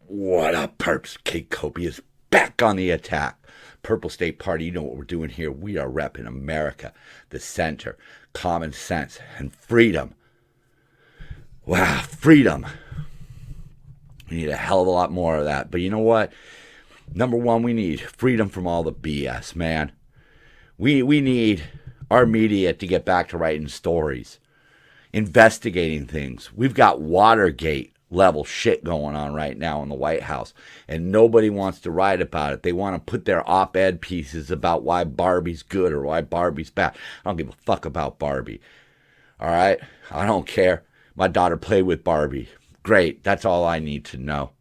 What up, perps? Copious back on the attack. Purple State Party, you know what we're doing here. We are repping America, the center, common sense, and freedom. Wow, freedom. We need a hell of a lot more of that. But you know what? Number one, we need freedom from all the BS, man. We need our media to get back to writing stories, investigating things. We've got Watergate level shit going on right now in the White House, and nobody wants to write about it. They want to put their op-ed pieces about why Barbie's good or why Barbie's bad. I don't give a fuck about Barbie. All right? I don't care. My daughter played with Barbie. Great. That's all I need to know.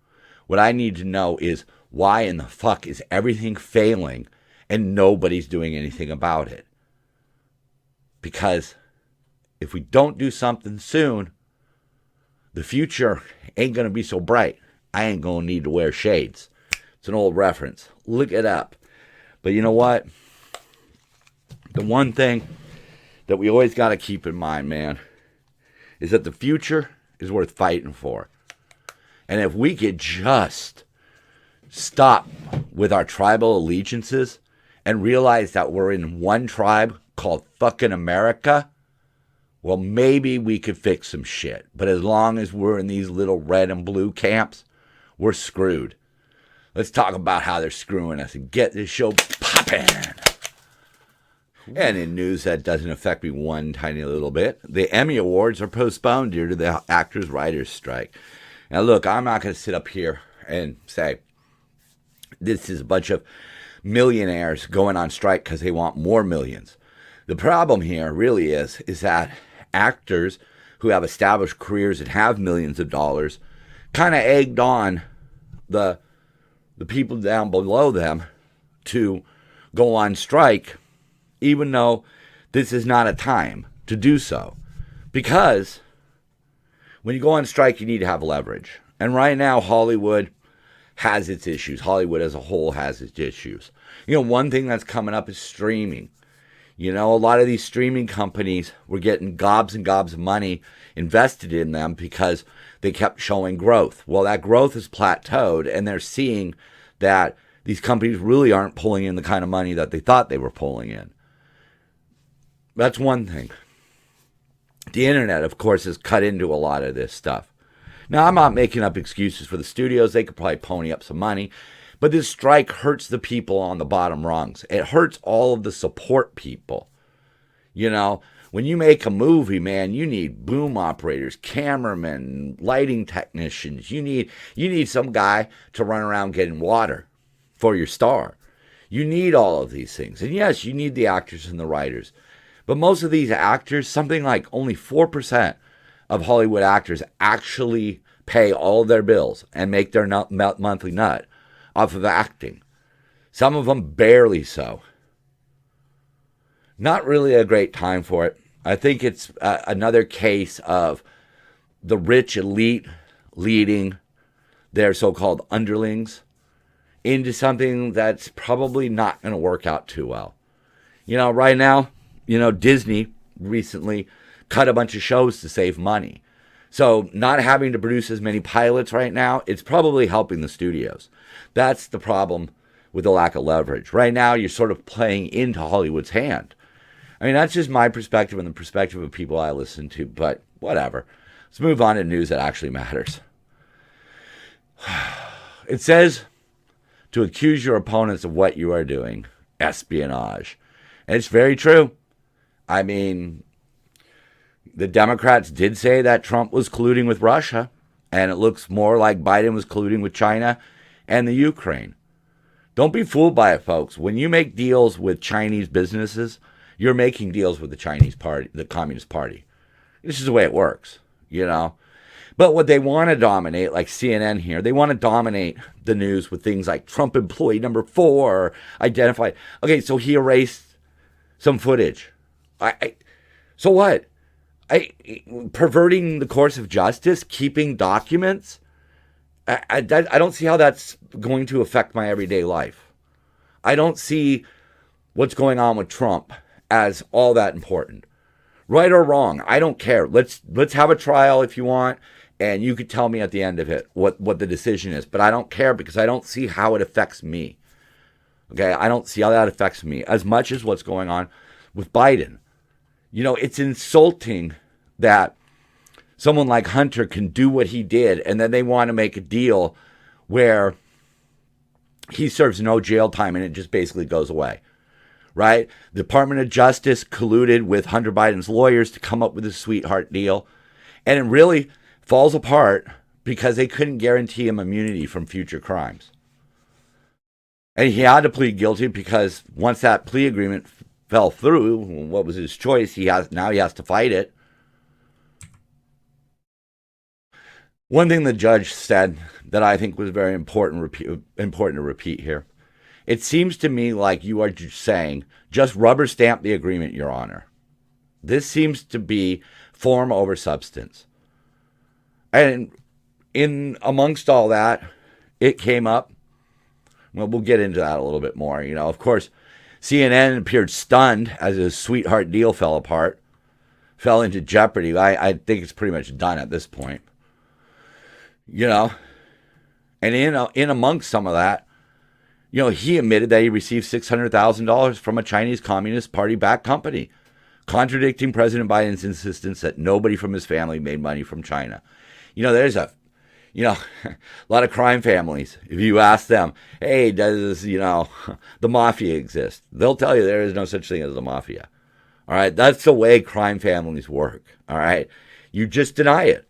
What I need to know is why in the fuck is everything failing and nobody's doing anything about it? Because if we don't do something soon, the future ain't going to be so bright. I ain't going to need to wear shades. It's an old reference. Look it up. But you know what? The one thing that we always got to keep in mind, man, is that the future is worth fighting for. And if we could just stop with our tribal allegiances and realize that we're in one tribe called fucking America, well, maybe we could fix some shit. But as long as we're in these little red and blue camps, we're screwed. Let's talk about how they're screwing us and get this show popping. And in news that doesn't affect me one tiny little bit, the Emmy Awards are postponed due to the actors-writers strike. Now, look, I'm not going to sit up here and say this is a bunch of millionaires going on strike because they want more millions. The problem here really is that actors who have established careers and have millions of dollars kind of egged on the people down below them to go on strike, even though this is not a time to do so. Because when you go on strike, you need to have leverage. And right now, Hollywood has its issues. Hollywood as a whole has its issues. You know, one thing that's coming up is streaming. You know, a lot of these streaming companies were getting gobs and gobs of money invested in them because they kept showing growth. Well, that growth has plateaued, and they're seeing that these companies really aren't pulling in the kind of money that they thought they were pulling in. That's one thing. The internet, of course, has cut into a lot of this stuff. Now, I'm not making up excuses for the studios. They could probably pony up some money. But this strike hurts the people on the bottom rungs. It hurts all of the support people. You know, when you make a movie, man, you need boom operators, cameramen, lighting technicians. You need some guy to run around getting water for your star. You need all of these things. And yes, you need the actors and the writers. But most of these actors, something like only 4% of Hollywood actors actually pay all of their bills and make their monthly nut off of acting. Some of them barely so. Not really a great time for it. I think it's another case of the rich elite leading their so-called underlings into something that's probably not going to work out too well. You know, right now, Disney recently cut a bunch of shows to save money. So not having to produce as many pilots right now, it's probably helping the studios. That's the problem with the lack of leverage. Right now, you're sort of playing into Hollywood's hand. I mean, that's just my perspective and the perspective of people I listen to, but whatever. Let's move on to news that actually matters. It says to accuse your opponents of what you are doing, espionage. And it's very true. I mean, the Democrats did say that Trump was colluding with Russia, and it looks more like Biden was colluding with China and the Ukraine. Don't be fooled by it, folks. When you make deals with Chinese businesses, you're making deals with the Chinese party, the Communist Party. This is the way it works, you know. But what they want to dominate, like CNN here, they want to dominate the news with things like Trump employee number 4 identified. Okay, so he erased some footage. So what? Perverting the course of justice, keeping documents. I don't see how that's going to affect my everyday life. I don't see what's going on with Trump as all that important. Right or wrong, I don't care. Let's have a trial if you want, And you could tell me at the end of it what the decision is. But I don't care because I don't see how it affects me. Okay, I don't see how that affects me as much as what's going on with Biden. It's insulting that someone like Hunter can do what he did, and then they want to make a deal where he serves no jail time and it just basically goes away, right? The Department of Justice colluded with Hunter Biden's lawyers to come up with a sweetheart deal, and it really falls apart because they couldn't guarantee him immunity from future crimes. And he had to plead guilty because once that plea agreement fell through, what was his choice? He has to fight it. One thing the judge said that I think was very important to repeat here. It seems to me like you are saying, just rubber stamp the agreement, Your Honor. This seems to be form over substance. And in amongst all that, it came up. Well, we'll get into that a little bit more. Of course, CNN appeared stunned as his sweetheart deal fell apart, fell into jeopardy. I think it's pretty much done at this point. And in amongst some of that, he admitted that he received $600,000 from a Chinese Communist Party-backed company, contradicting President Biden's insistence that nobody from his family made money from China. There's a lot of crime families. If you ask them, hey, does, the mafia exist? They'll tell you there is no such thing as the mafia. All right. That's the way crime families work. All right. You just deny it.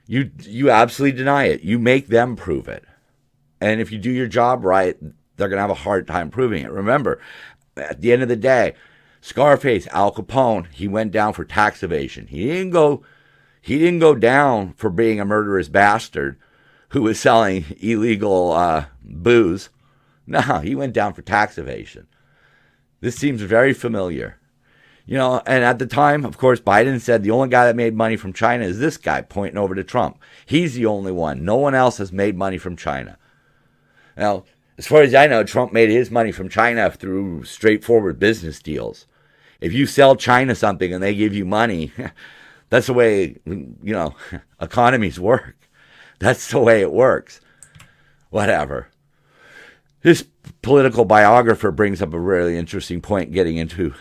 You absolutely deny it. You make them prove it. And if you do your job right, they're going to have a hard time proving it. Remember, at the end of the day, Scarface, Al Capone, he went down for tax evasion. He didn't go down for being a murderous bastard who was selling illegal booze. No, he went down for tax evasion. This seems very familiar. And at the time, of course, Biden said the only guy that made money from China is this guy, pointing over to Trump. He's the only one. No one else has made money from China. Now, as far as I know, Trump made his money from China through straightforward business deals. If you sell China something and they give you money, that's the way, economies work. That's the way it works. Whatever. This political biographer brings up a really interesting point getting into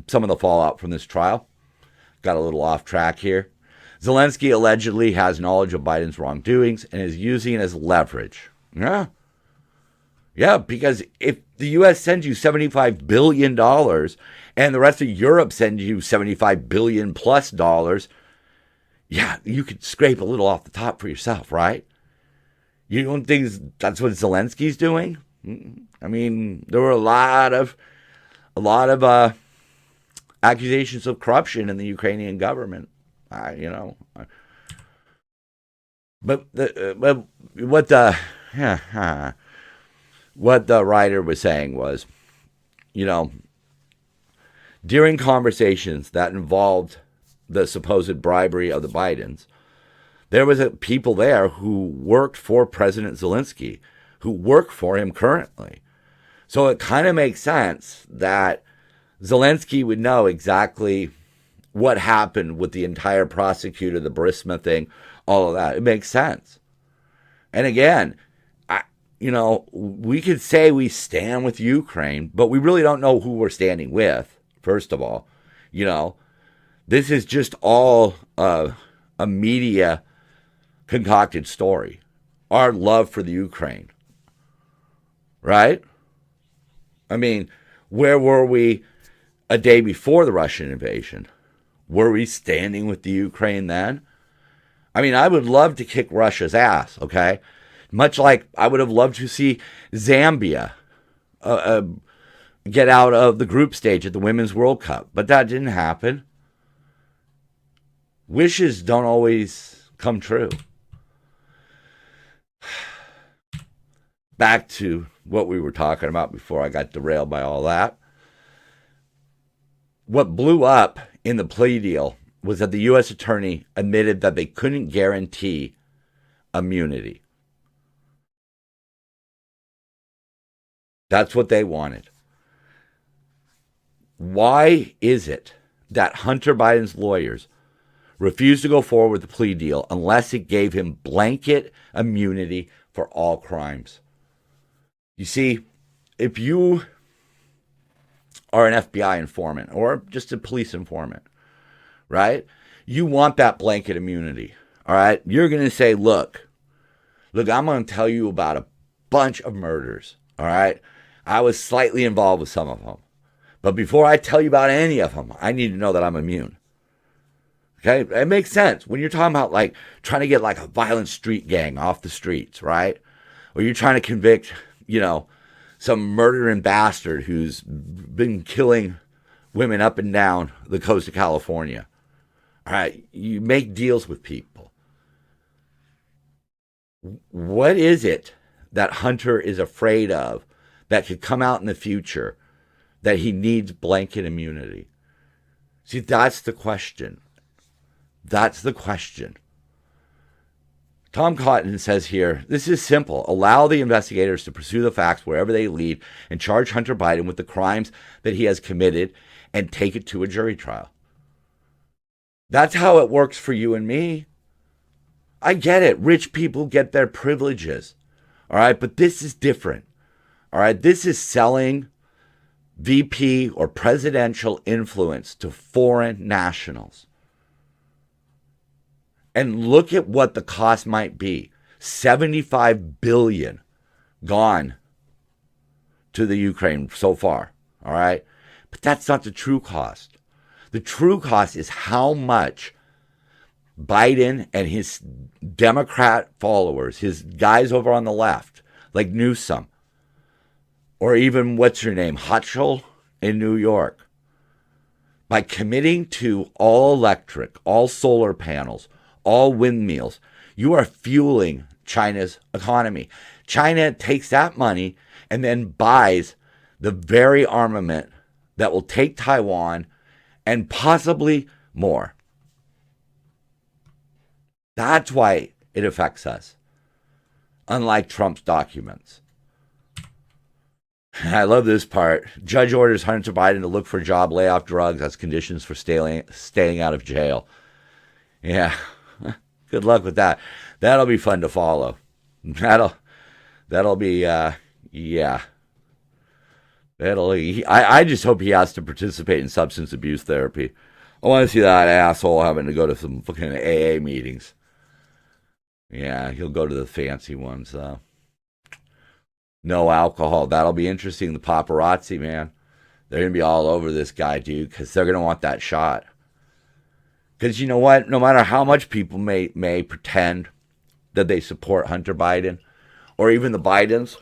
some of the fallout from this trial. Got a little off track here. Zelensky allegedly has knowledge of Biden's wrongdoings and is using it as leverage. Yeah, because if the U.S. sends you $75 billion and the rest of Europe sends you $75 billion plus dollars, yeah, you could scrape a little off the top for yourself, right? You don't think that's what Zelensky's doing? I mean, there were a lot of accusations of corruption in the Ukrainian government. But what the writer was saying was, during conversations that involved the supposed bribery of the Bidens, there was people there who worked for President Zelensky, who work for him currently. So it kind of makes sense that Zelensky would know exactly what happened with the entire prosecutor, the Burisma thing, all of that. It makes sense. And again, we could say we stand with Ukraine, but we really don't know who we're standing with, first of all. This is just all a media concocted story. Our love for the Ukraine. Right? I mean, where were we a day before the Russian invasion? Were we standing with the Ukraine then? I mean, I would love to kick Russia's ass, okay? Much like I would have loved to see Zambia get out of the group stage at the Women's World Cup. But that didn't happen. Wishes don't always come true. Back to what we were talking about before I got derailed by all that. What blew up in the plea deal was that the U.S. attorney admitted that they couldn't guarantee immunity. That's what they wanted. Why is it that Hunter Biden's lawyers refused to go forward with the plea deal unless it gave him blanket immunity for all crimes. You see, if you are an FBI informant or just a police informant, right? You want that blanket immunity, all right? You're going to say, look, I'm going to tell you about a bunch of murders, all right? I was slightly involved with some of them. But before I tell you about any of them, I need to know that I'm immune. Okay? It makes sense. When you're talking about like trying to get like a violent street gang off the streets, right? Or you're trying to convict, some murdering bastard who's been killing women up and down the coast of California. All right? You make deals with people. What is it that Hunter is afraid of that could come out in the future that he needs blanket immunity? See, that's the question. That's the question. Tom Cotton says here, this is simple. Allow the investigators to pursue the facts wherever they lead and charge Hunter Biden with the crimes that he has committed and take it to a jury trial. That's how it works for you and me. I get it. Rich people get their privileges. All right, but this is different. All right, this is selling VP or presidential influence to foreign nationals. And look at what the cost might be. $75 billion gone to the Ukraine so far. All right, but that's not the true cost. The true cost is how much Biden and his Democrat followers, his guys over on the left, like Newsom, or even, what's her name, Hochul in New York, by committing to all electric, all solar panels, all windmills, you are fueling China's economy. China takes that money and then buys the very armament that will take Taiwan and possibly more. That's why it affects us, unlike Trump's documents. I love this part. Judge orders Hunter Biden to look for job, lay off drugs as conditions for staying out of jail. Yeah, good luck with that. That'll be fun to follow. That'll be, yeah. I just hope he has to participate in substance abuse therapy. I want to see that asshole having to go to some fucking AA meetings. Yeah, he'll go to the fancy ones, though. No alcohol. That'll be interesting. The paparazzi, man. They're going to be all over this guy, dude, because they're going to want that shot. Because you know what? No matter how much people may pretend that they support Hunter Biden, or even the Bidens,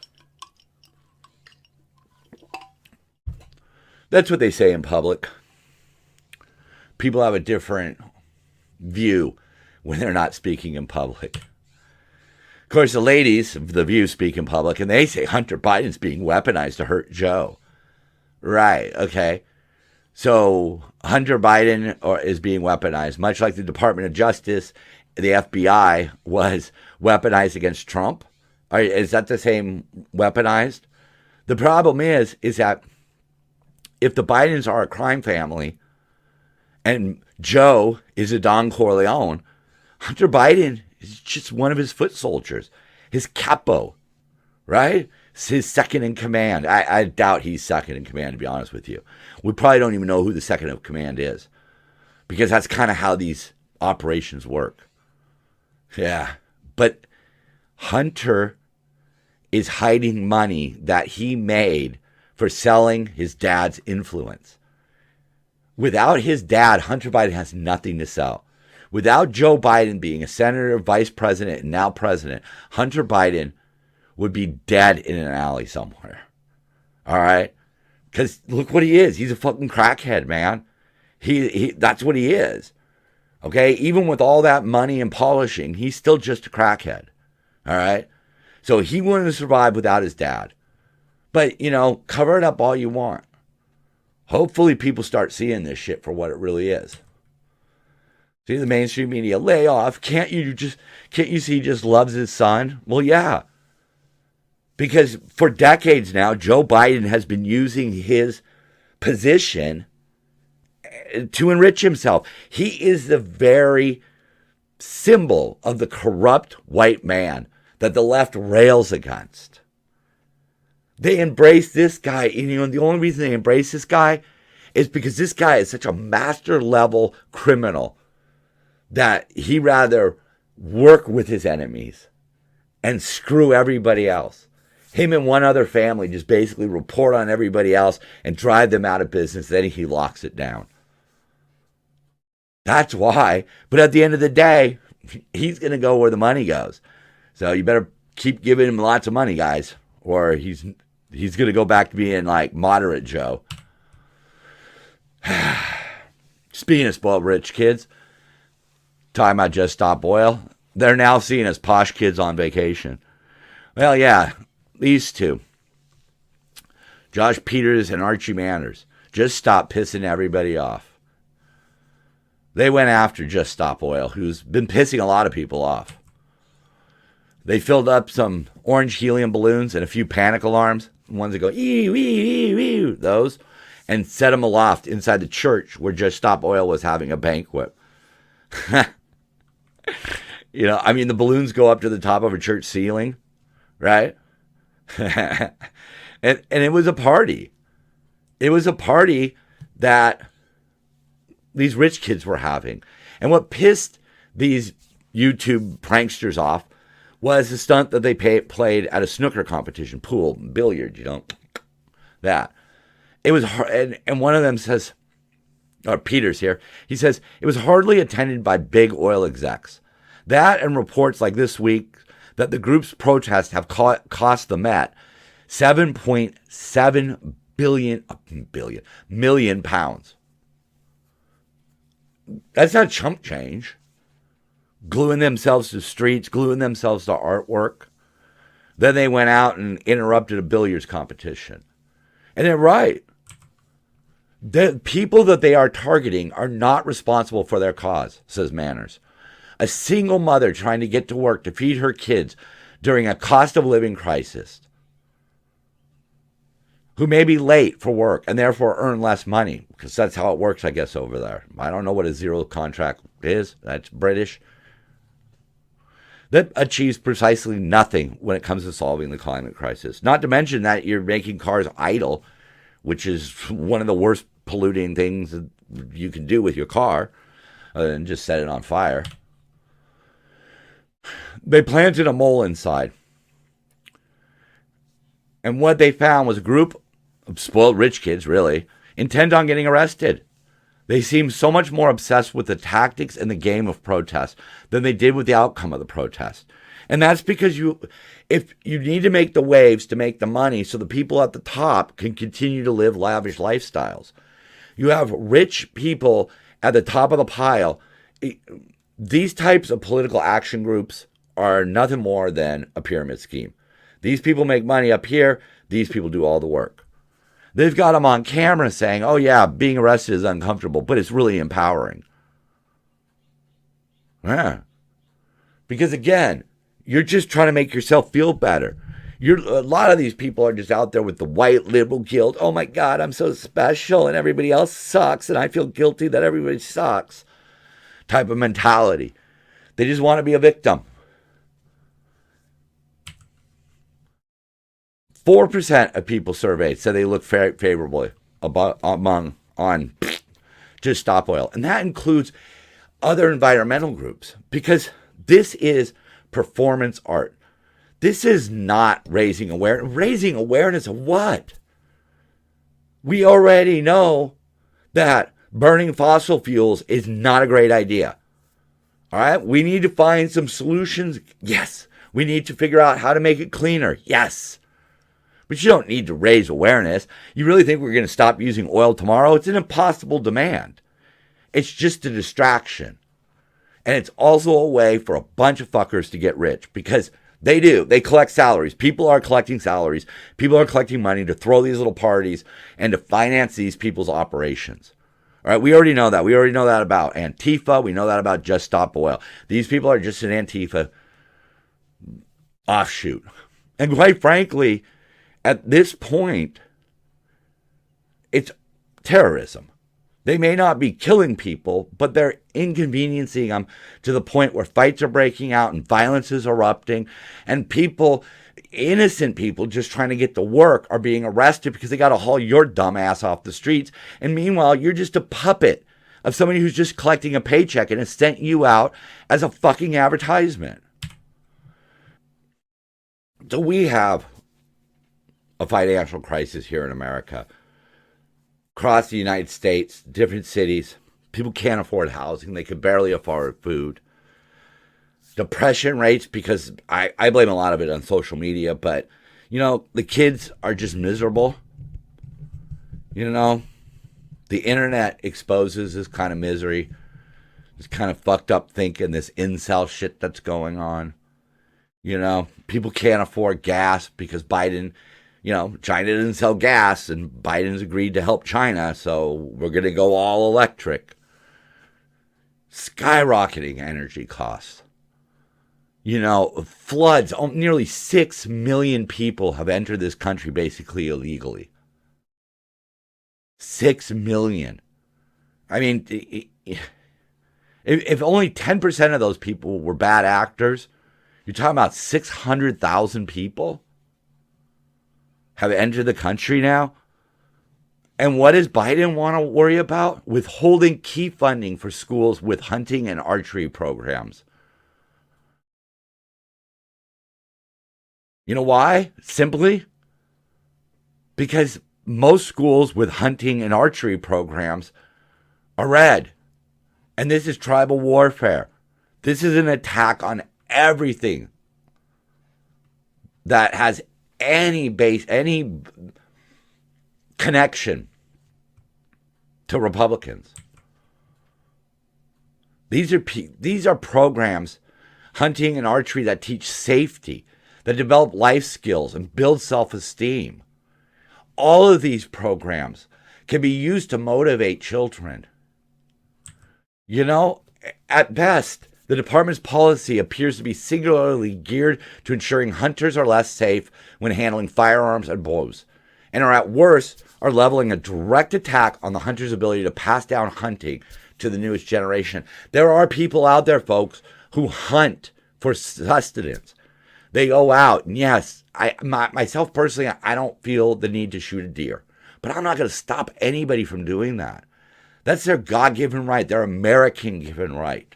that's what they say in public. People have a different view when they're not speaking in public. Of course, the ladies of The View speak in public, and they say Hunter Biden's being weaponized to hurt Joe. Right, okay. So Hunter Biden is being weaponized, much like the Department of Justice, the FBI was weaponized against Trump. Is that the same weaponized? The problem is that if the Bidens are a crime family and Joe is a Don Corleone, Hunter Biden is just one of his foot soldiers, his capo, right? It's his second in command. I doubt he's second in command, to be honest with you. We probably don't even know who the second in command is, because that's kind of how these operations work. Yeah. But Hunter is hiding money that he made for selling his dad's influence. Without his dad, Hunter Biden has nothing to sell. Without Joe Biden being a senator, vice president, and now president, Hunter Biden would be dead in an alley somewhere. All right? Because look what he is. He's a fucking crackhead, man. He that's what he is. Okay? Even with all that money and polishing, he's still just a crackhead. All right? So he wouldn't have survived without his dad. But, cover it up all you want. Hopefully people start seeing this shit for what it really is. See, the mainstream media, lay off. Can't you see he just loves his son? Well, yeah. Because for decades now, Joe Biden has been using his position to enrich himself. He is the very symbol of the corrupt white man that the left rails against. They embrace this guy, and the only reason they embrace this guy is because this guy is such a master level criminal that he rather work with his enemies and screw everybody else. Him and one other family just basically report on everybody else and drive them out of business. Then he locks it down. That's why. But at the end of the day, he's going to go where the money goes. So you better keep giving him lots of money, guys, or he's going to go back to being like moderate Joe. Speaking of spoiled rich kids, talking about Just Stop Oil, they're now seen as posh kids on vacation. Well, yeah, these two, Josh Peters and Archie Manners, just stopped pissing everybody off. They went after Just Stop Oil, who's been pissing a lot of people off. They filled up some orange helium balloons and a few panic alarms, ones that go, ew, ew, ew, ew, those, and set them aloft inside the church where Just Stop Oil was having a banquet. The balloons go up to the top of a church ceiling, right? and it was a party. It was a party that these rich kids were having. And what pissed these YouTube pranksters off was the stunt that they played at a snooker competition, pool, billiard, that. It was hard, and one of them says, or Peters here, he says, it was hardly attended by big oil execs. That and reports like this week that the group's protests have cost the Met 7.7 million pounds. That's not chump change. Gluing themselves to streets, gluing themselves to artwork. Then they went out and interrupted a billiards competition. And they're right. The people that they are targeting are not responsible for their cause, says Manners. A single mother trying to get to work to feed her kids during a cost of living crisis, who may be late for work and therefore earn less money, because that's how it works, I guess, over there. I don't know what a zero contract is. That's British. That achieves precisely nothing when it comes to solving the climate crisis. Not to mention that you're making cars idle, which is one of the worst polluting things that you can do with your car, other than just set it on fire. They planted a mole inside. And what they found was a group of spoiled rich kids, really, intent on getting arrested. They seemed so much more obsessed with the tactics and the game of protest than they did with the outcome of the protest. And that's because if you need to make the waves to make the money so the people at the top can continue to live lavish lifestyles. You have rich people at the top of the pile. These types of political action groups are nothing more than a pyramid scheme. These people make money up here. These people do all the work. They've got them on camera saying, oh yeah, being arrested is uncomfortable, but it's really empowering. Yeah. Because again, you're just trying to make yourself feel better. A lot of these people are just out there with the white liberal guilt. Oh my God, I'm so special and everybody else sucks and I feel guilty that everybody sucks type of mentality. They just want to be a victim. 4% of people surveyed said they look favorably on Just Stop Oil. And that includes other environmental groups, because this is performance art. This is not raising awareness. Raising awareness of what? We already know that burning fossil fuels is not a great idea. All right? We need to find some solutions. Yes. We need to figure out how to make it cleaner. Yes. But you don't need to raise awareness. You really think we're going to stop using oil tomorrow? It's an impossible demand. It's just a distraction. And it's also a way for a bunch of fuckers to get rich, because they do. They collect salaries. People are collecting salaries. People are collecting money to throw these little parties and to finance these people's operations. All right, we already know that. We already know that about Antifa. We know that about Just Stop Oil. These people are just an Antifa offshoot. And quite frankly, at this point, it's terrorism. They may not be killing people, but they're inconveniencing them to the point where fights are breaking out and violence is erupting, and people, innocent people just trying to get to work, are being arrested because they got to haul your dumb ass off the streets. And meanwhile, you're just a puppet of somebody who's just collecting a paycheck and has sent you out as a fucking advertisement. So we have a financial crisis here in America. Across the United States, different cities, people can't afford housing. They can barely afford food. Depression rates, because I blame a lot of it on social media, but, the kids are just miserable. The internet exposes this kind of misery, this kind of fucked up thinking, this incel shit that's going on. People can't afford gas because Biden, China didn't sell gas and Biden's agreed to help China, so we're going to go all electric. Skyrocketing energy costs. Floods. Nearly 6 million people have entered this country basically illegally. 6 million. I mean, if only 10% of those people were bad actors, you're talking about 600,000 people have entered the country now. And what does Biden want to worry about? Withholding key funding for schools with hunting and archery programs. You know why? Simply because most schools with hunting and archery programs are red. And this is tribal warfare. This is an attack on everything that has any connection to Republicans. These are programs, hunting and archery, that teach safety, that develop life skills and build self-esteem. All of these programs can be used to motivate children. At best, the department's policy appears to be singularly geared to ensuring hunters are less safe when handling firearms and bows, and at worst are leveling a direct attack on the hunter's ability to pass down hunting to the newest generation. There are people out there, folks, who hunt for sustenance. They go out, and yes, myself personally, I don't feel the need to shoot a deer, but I'm not going to stop anybody from doing that. That's their God-given right, their American-given right.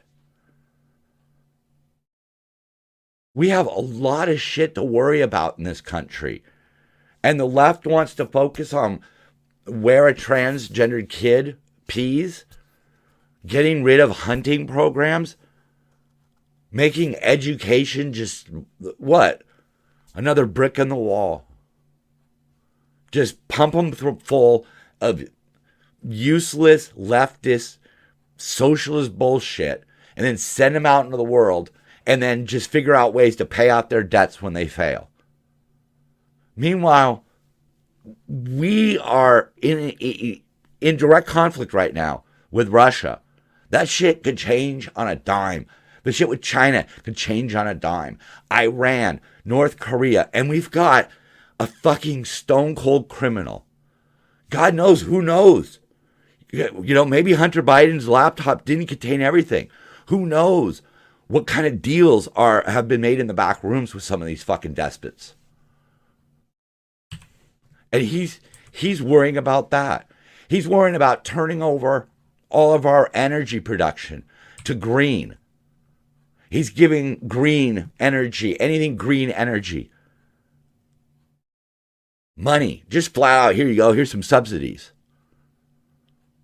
We have a lot of shit to worry about in this country. And the left wants to focus on where a transgendered kid pees, getting rid of hunting programs, making education just, what? Another brick in the wall. Just pump them full of useless, leftist, socialist bullshit, and then send them out into the world, and then just figure out ways to pay out their debts when they fail. Meanwhile, we are in direct conflict right now with Russia. That shit could change on a dime. The shit with China could change on a dime. Iran, North Korea, and we've got a fucking stone cold criminal. God knows, who knows? Maybe Hunter Biden's laptop didn't contain everything. Who knows what kind of deals have been made in the back rooms with some of these fucking despots. And he's worrying about that. He's worrying about turning over all of our energy production to green. He's giving green energy, anything green energy, money. Just flat out, here you go, here's some subsidies.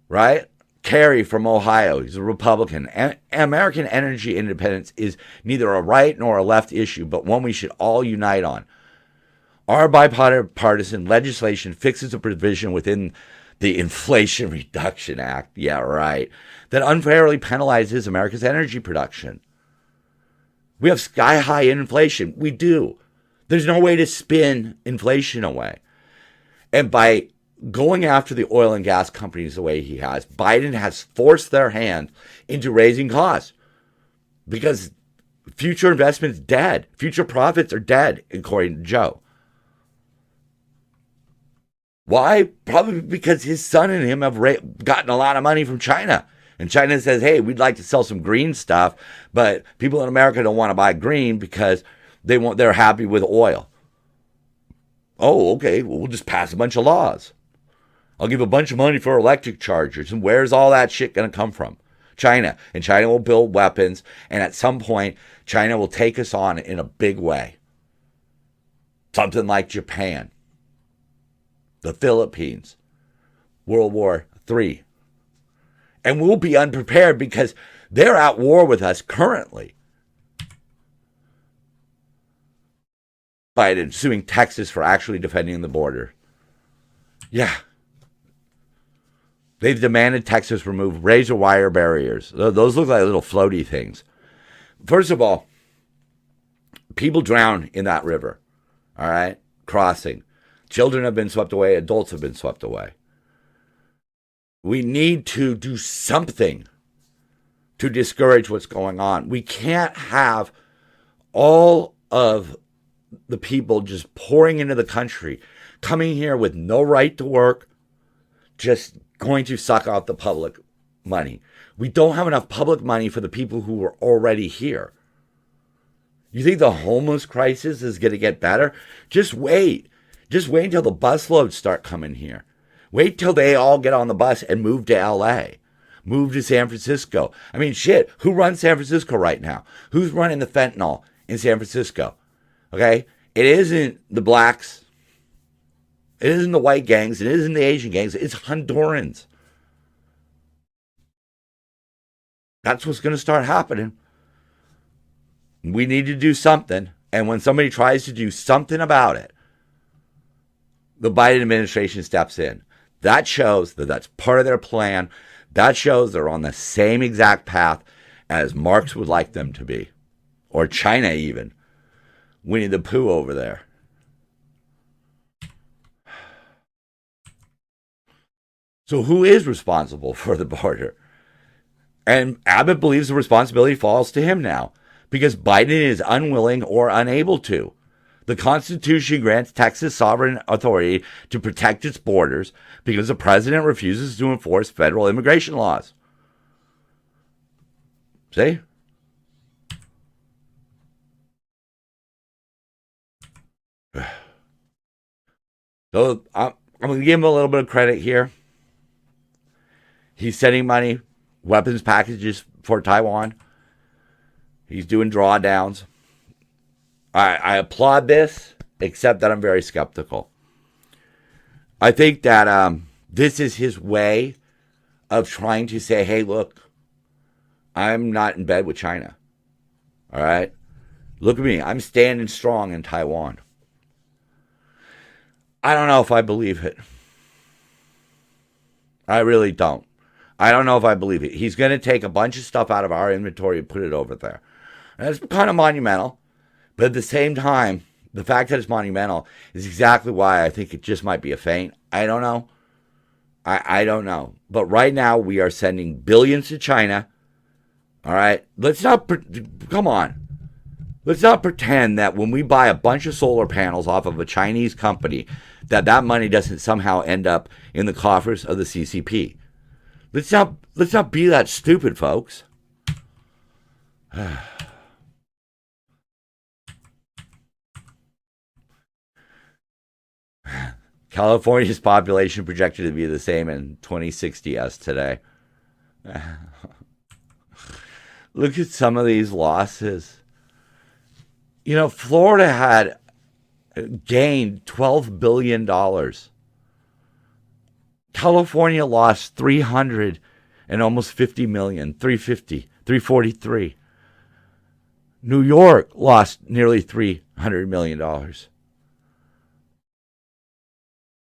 Right? Kerry from Ohio, he's a Republican. American energy independence is neither a right nor a left issue, but one we should all unite on. Our bipartisan legislation fixes a provision within the Inflation Reduction Act, yeah, right, that unfairly penalizes America's energy production. We have sky-high inflation. We do. There's no way to spin inflation away. And by going after the oil and gas companies the way he has, Biden has forced their hand into raising costs because future investment's dead. Future profits are dead, according to Joe. Why? Probably because his son and him have gotten a lot of money from China. And China says, hey, we'd like to sell some green stuff, but people in America don't want to buy green because they're happy with oil. Oh, okay, well, we'll just pass a bunch of laws. I'll give a bunch of money for electric chargers. And where's all that shit going to come from? China. And China will build weapons. And at some point, China will take us on in a big way. Something like Japan, the Philippines, World War III. And we'll be unprepared because they're at war with us currently. Biden suing Texas for actually defending the border. Yeah. They've demanded Texas remove razor wire barriers. Those look like little floaty things. First of all, people drown in that river. All right? Crossing. Children have been swept away. Adults have been swept away. We need to do something to discourage what's going on. We can't have all of the people just pouring into the country, coming here with no right to work, just going to suck out the public money. We don't have enough public money for the people who are already here. You think the homeless crisis is going to get better? Just wait. Just wait until the busloads start coming here. Wait till they all get on the bus and move to LA. Move to San Francisco. I mean, shit, who runs San Francisco right now? Who's running the fentanyl in San Francisco? Okay? It isn't the blacks. It isn't the white gangs. It isn't the Asian gangs. It's Hondurans. That's what's going to start happening. We need to do something. And when somebody tries to do something about it, the Biden administration steps in. That shows that that's part of their plan. That shows they're on the same exact path as Marx would like them to be. Or China even. Winnie the Pooh over there. So who is responsible for the border? And Abbott believes the responsibility falls to him now because Biden is unwilling or unable to. The Constitution grants Texas sovereign authority to protect its borders because the president refuses to enforce federal immigration laws. See? So I'm going to give him a little bit of credit here. He's sending money, weapons packages for Taiwan. He's doing drawdowns. I applaud this, except that I'm very skeptical. I think that this is his way of trying to say, hey, look, I'm not in bed with China. All right? Look at me. I'm standing strong in Taiwan. I don't know if I believe it. I really don't. I don't know if I believe it. He's going to take a bunch of stuff out of our inventory and put it over there. And it's kind of monumental. But at the same time, the fact that it's monumental is exactly why I think it just might be a feint. I don't know. I don't know. But right now, we are sending billions to China. All right? Come on. Let's not pretend that when we buy a bunch of solar panels off of a Chinese company, that money doesn't somehow end up in the coffers of the CCP. Let's not be that stupid, folks. California's population projected to be the same in 2060 as today. Look at some of these losses. You know, Florida had gained $12 billion. California lost 300 and almost 50 million, 343. New York lost nearly $300 million.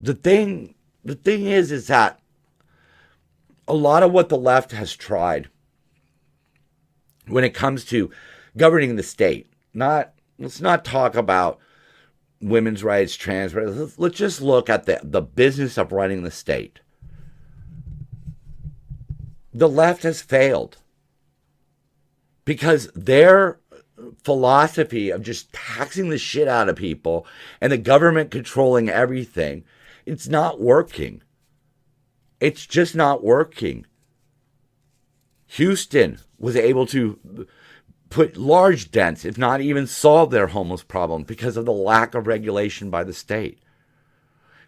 The thing is that a lot of what the left has tried when it comes to governing the state, let's not talk about women's rights, trans rights. Let's just look at the business of running the state. The left has failed because their philosophy of just taxing the shit out of people and the government controlling everything It's not working. It's just not working. Houston was able to put large dents, if not even solve their homeless problem, because of the lack of regulation by the state.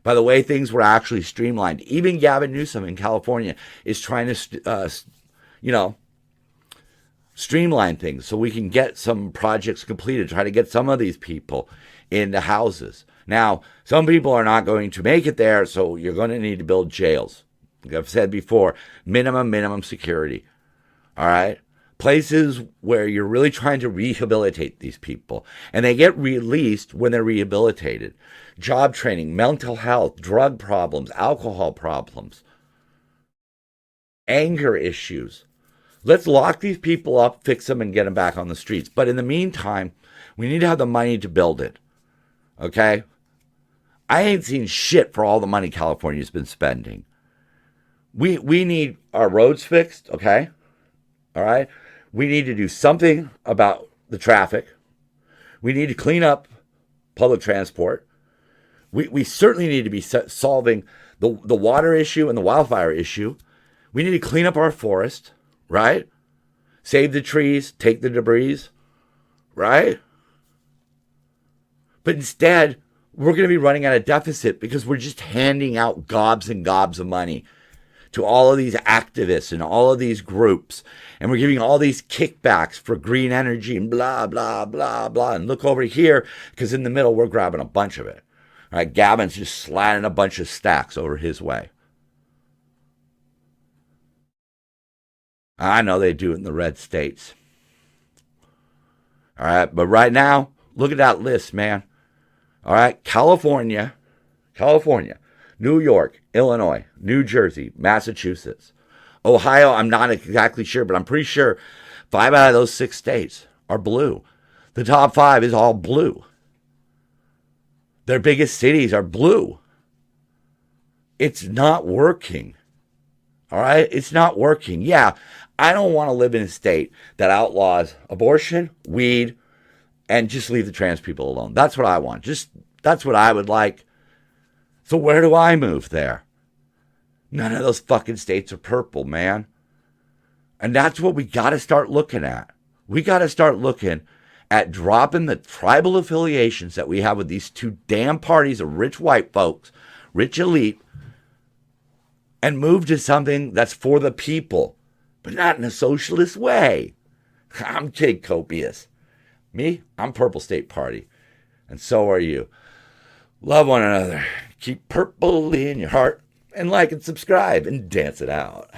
By the way things were actually streamlined. Even Gavin Newsom in California is trying to, streamline things so we can get some projects completed, try to get some of these people into houses. Now, some people are not going to make it there, so you're going to need to build jails. Like I've said before, minimum security. All right? Places where you're really trying to rehabilitate these people. And they get released when they're rehabilitated. Job training, mental health, drug problems, alcohol problems, anger issues. Let's lock these people up, fix them, and get them back on the streets. But in the meantime, we need to have the money to build it. Okay? I ain't seen shit for all the money California's been spending. We need our roads fixed, okay? All right? We need to do something about the traffic. We need to clean up public transport. We certainly need to be solving the water issue and the wildfire issue. We need to clean up our forest, right? Save the trees, take the debris, right? But instead, we're going to be running at a deficit because we're just handing out gobs and gobs of money to all of these activists and all of these groups. And we're giving all these kickbacks for green energy and blah, blah, blah, blah. And look over here, because in the middle, we're grabbing a bunch of it. All right, Gavin's just sliding a bunch of stacks over his way. I know they do it in the red states. All right, but right now, look at that list, man. All right, California, New York, Illinois, New Jersey, Massachusetts, Ohio. I'm not exactly sure, but I'm pretty sure 5 out of those 6 states are blue. The top 5 is all blue. Their biggest cities are blue. It's not working. All right? It's not working. Yeah, I don't want to live in a state that outlaws abortion, weed, and just leave the trans people alone. That's what I want. That's what I would like. So where do I move there? None of those fucking states are purple, man. And that's what we got to start looking at. We got to start looking at dropping the tribal affiliations that we have with these 2 damn parties of rich white folks, rich elite, and move to something that's for the people, but not in a socialist way. I'm Kid Copious. Me, I'm Purple State Party. And so are you. Love one another. Keep purple in your heart. And like and subscribe and dance it out.